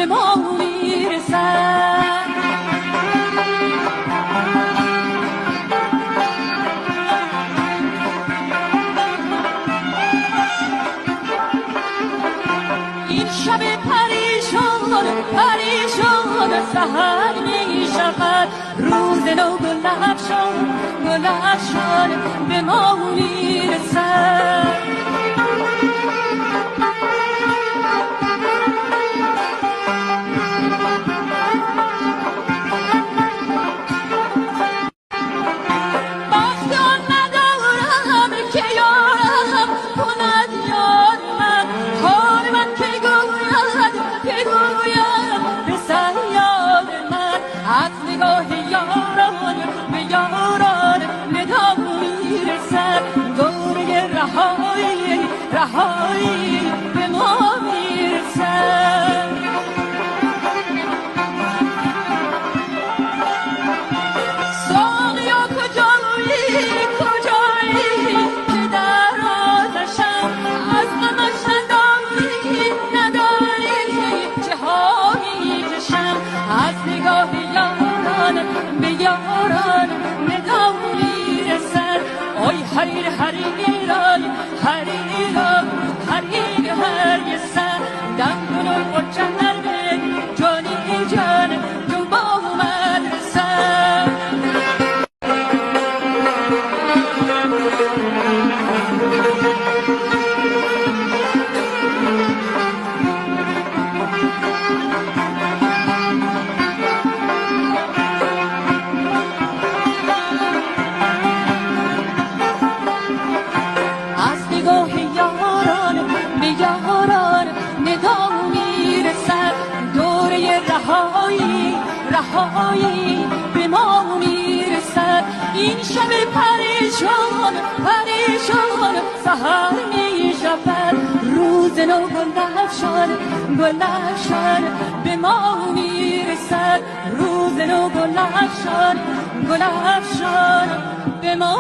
ما میرسد. این شب پریشان پریشان سحر می شود، روز نو گل افشان به ما میرسد. رهایی به ما میرسد. ساقیا کجایی که در آتشم از غمش نداری چه ها میکشم. از نگاه یاران به یاران ندا میرسد. آی حریر حریران حریران حریر هر یه سر دم کنون قرچن نرمه جانی جان جو با مدرسه. رهایی به ما میرسد. این شب پریشان پریشان سحر می شود، روز نو گل افشان به ما میرسد. روز نو گل افشان به ما